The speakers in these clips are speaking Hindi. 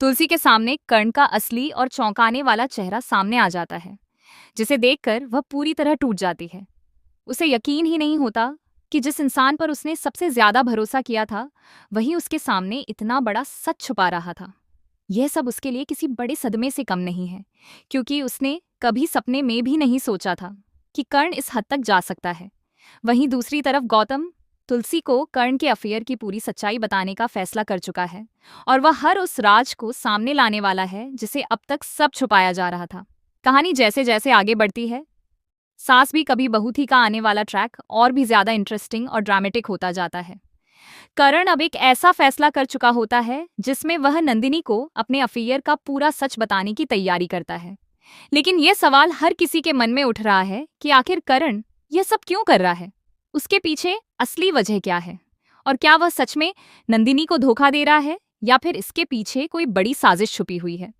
तुलसी के सामने कर्ण का असली और चौंकाने वाला चेहरा सामने आ जाता है, जिसे देखकर वह पूरी तरह टूट जाती है। उसे यकीन ही नहीं होता कि जिस इंसान पर उसने सबसे ज्यादा भरोसा किया था, वही उसके सामने इतना बड़ा सच छुपा रहा था। यह सब उसके लिए किसी बड़े सदमे से कम नहीं है, क्योंकि उसने कभी सपने में भी नहीं सोचा था कि कर्ण इस हद तक जा सकता है। वहीं दूसरी तरफ गौतम तुलसी को कर्ण के अफेयर की पूरी सच्चाई बताने का फैसला कर चुका है, और वह हर उस राज को सामने लाने वाला है जिसे अब तक सब छुपाया जा रहा था। कहानी जैसे जैसे आगे बढ़ती है, सास भी कभी बहू थी का आने वाला ट्रैक और भी ज्यादा इंटरेस्टिंग और ड्रामेटिक होता जाता है। करण अब एक ऐसा फैसला कर चुका होता है जिसमें वह नंदिनी को अपने अफेयर का पूरा सच बताने की तैयारी करता है। लेकिन यह सवाल हर किसी के मन में उठ रहा है कि आखिर करण यह सब क्यों कर रहा है? उसके पीछे असली वजह क्या है? और क्या वह सच में नंदिनी को धोखा दे रहा है, या फिर इसके पीछे कोई बड़ी साजिश छुपी हुई है?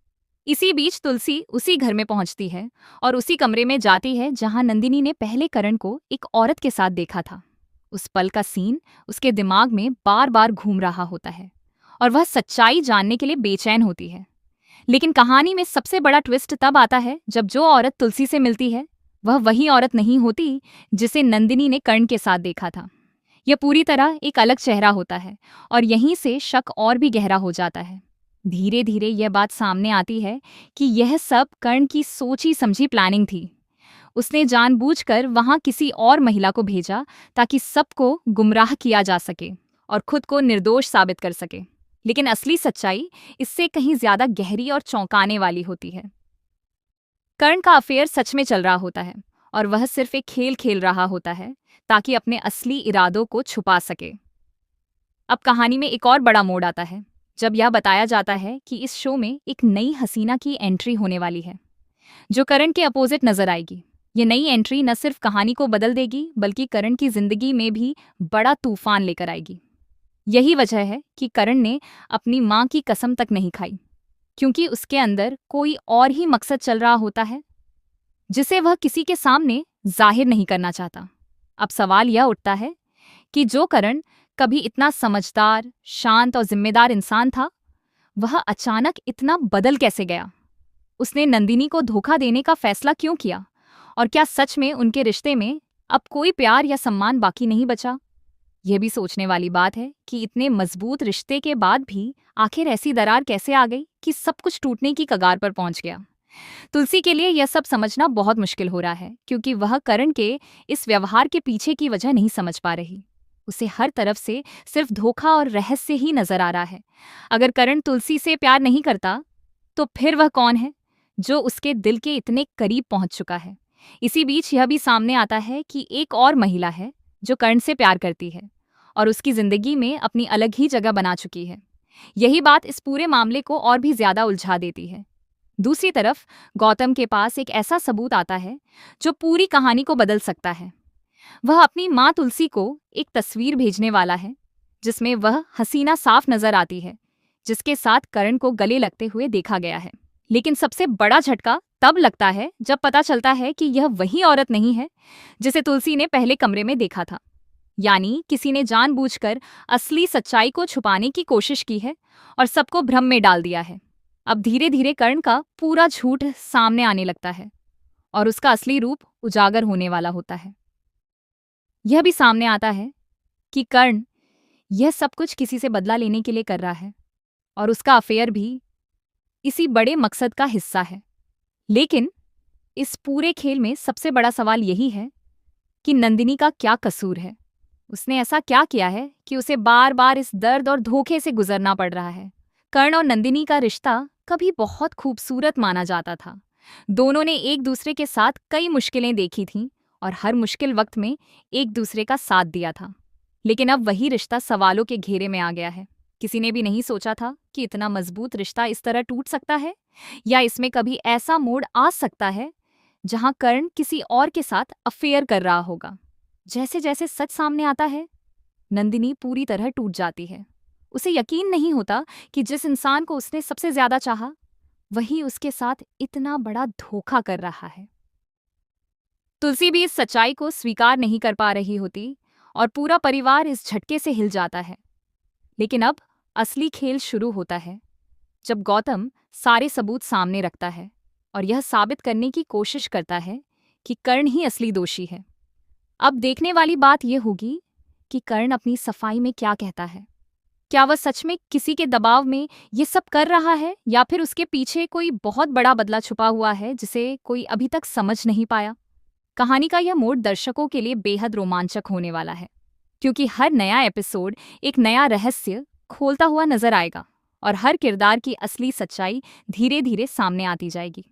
इसी बीच तुलसी उसी घर में पहुंचती है और उसी कमरे में जाती है जहां नंदिनी ने पहले करण को एक औरत के साथ देखा था। उस पल का सीन उसके दिमाग में बार बार घूम रहा होता है और वह सच्चाई जानने के लिए बेचैन होती है। लेकिन कहानी में सबसे बड़ा ट्विस्ट तब आता है जब जो औरत तुलसी से मिलती है, वह वही औरत नहीं होती जिसे नंदिनी ने कर्ण के साथ देखा था। यह पूरी तरह एक अलग चेहरा होता है, और यहीं से शक और भी गहरा हो जाता है। धीरे धीरे यह बात सामने आती है कि यह सब कर्ण की सोची समझी प्लानिंग थी। उसने जानबूझकर वहां किसी और महिला को भेजा ताकि सबको गुमराह किया जा सके और खुद को निर्दोष साबित कर सके। लेकिन असली सच्चाई इससे कहीं ज्यादा गहरी और चौंकाने वाली होती है। कर्ण का अफेयर सच में चल रहा होता है, और वह सिर्फ एक खेल खेल रहा होता है ताकि अपने असली इरादों को छुपा सके। अब कहानी में एक और बड़ा मोड़ आता है जब यह बताया जाता है कि इस शो में एक नई हसीना की एंट्री होने वाली है, जो करण के अपोजिट नजर आएगी। ये नई एंट्री न सिर्फ कहानी को बदल देगी, बल्कि करण की जिंदगी में भी बड़ा तूफान लेकर आएगी। यही वजह है कि करण ने अपनी मां की कसम तक नहीं खाई, क्योंकि उसके अंदर कोई और ही मकसद चल रहा होता है जिसे वह किसी के सामने जाहिर नहीं करना चाहता। अब सवाल यह उठता है कि जो करण कभी इतना समझदार, शांत और जिम्मेदार इंसान था, वह अचानक इतना बदल कैसे गया? उसने नंदिनी को धोखा देने का फैसला क्यों किया? और क्या सच में उनके रिश्ते में अब कोई प्यार या सम्मान बाकी नहीं बचा? यह भी सोचने वाली बात है कि इतने मजबूत रिश्ते के बाद भी आखिर ऐसी दरार कैसे आ गई कि सब कुछ टूटने की कगार पर पहुंच गया। तुलसी के लिए यह सब समझना बहुत मुश्किल हो रहा है, क्योंकि वह करण के इस व्यवहार के पीछे की वजह नहीं समझ पा रही। उसे हर तरफ से सिर्फ धोखा और रहस्य ही नजर आ रहा है। अगर करण तुलसी से प्यार नहीं करता, तो फिर वह कौन है जो उसके दिल के इतने करीब पहुंच चुका है? इसी बीच यह भी सामने आता है कि एक और महिला है जो कर्ण से प्यार करती है और उसकी जिंदगी में अपनी अलग ही जगह बना चुकी है। यही बात इस पूरे मामले को और भी ज्यादा उलझा देती है। दूसरी तरफ गौतम के पास एक ऐसा सबूत आता है जो पूरी कहानी को बदल सकता है। वह अपनी माँ तुलसी को एक तस्वीर भेजने वाला है जिसमें वह हसीना साफ नजर आती है, जिसके साथ करण को गले लगते हुए देखा गया है। लेकिन सबसे बड़ा झटका तब लगता है जब पता चलता है कि यह वही औरत नहीं है जिसे तुलसी ने पहले कमरे में देखा था। यानी किसी ने जानबूझकर असली सच्चाई को छुपाने की कोशिश की है और सबको भ्रम में डाल दिया है। अब धीरे धीरे कर्ण का पूरा झूठ सामने आने लगता है और उसका असली रूप उजागर होने वाला होता है। यह भी सामने आता है कि कर्ण यह सब कुछ किसी से बदला लेने के लिए कर रहा है, और उसका अफेयर भी इसी बड़े मकसद का हिस्सा है। लेकिन इस पूरे खेल में सबसे बड़ा सवाल यही है कि नंदिनी का क्या कसूर है? उसने ऐसा क्या किया है कि उसे बार बार इस दर्द और धोखे से गुजरना पड़ रहा है? कर्ण और नंदिनी का रिश्ता कभी बहुत खूबसूरत माना जाता था। दोनों ने एक दूसरे के साथ कई मुश्किलें देखी थीं और हर मुश्किल वक्त में एक दूसरे का साथ दिया था। लेकिन अब वही रिश्ता सवालों के घेरे में आ गया है। किसी ने भी नहीं सोचा था कि इतना मजबूत रिश्ता इस तरह टूट सकता है, या इसमें कभी ऐसा मोड़ आ सकता है जहां कर्ण किसी और के साथ अफेयर कर रहा होगा। जैसे जैसे सच सामने आता है, नंदिनी पूरी तरह टूट जाती है। उसे यकीन नहीं होता कि जिस इंसान को उसने सबसे ज्यादा चाहा, वही उसके साथ इतना बड़ा धोखा कर रहा है। तुलसी भी इस सच्चाई को स्वीकार नहीं कर पा रही होती और पूरा परिवार इस झटके से हिल जाता है। लेकिन अब असली खेल शुरू होता है, जब गौतम सारे सबूत सामने रखता है और यह साबित करने की कोशिश करता है कि कर्ण ही असली दोषी है। अब देखने वाली बात यह होगी कि कर्ण अपनी सफाई में क्या कहता है। क्या वह सच में किसी के दबाव में ये सब कर रहा है या फिर उसके पीछे कोई बहुत बड़ा बदला छुपा हुआ है जिसे कोई अभी तक समझ नहीं पाया। कहानी का यह मोड़ दर्शकों के लिए बेहद रोमांचक होने वाला है, क्योंकि हर नया एपिसोड एक नया रहस्य खोलता हुआ नजर आएगा और हर किरदार की असली सच्चाई धीरे धीरे सामने आती जाएगी।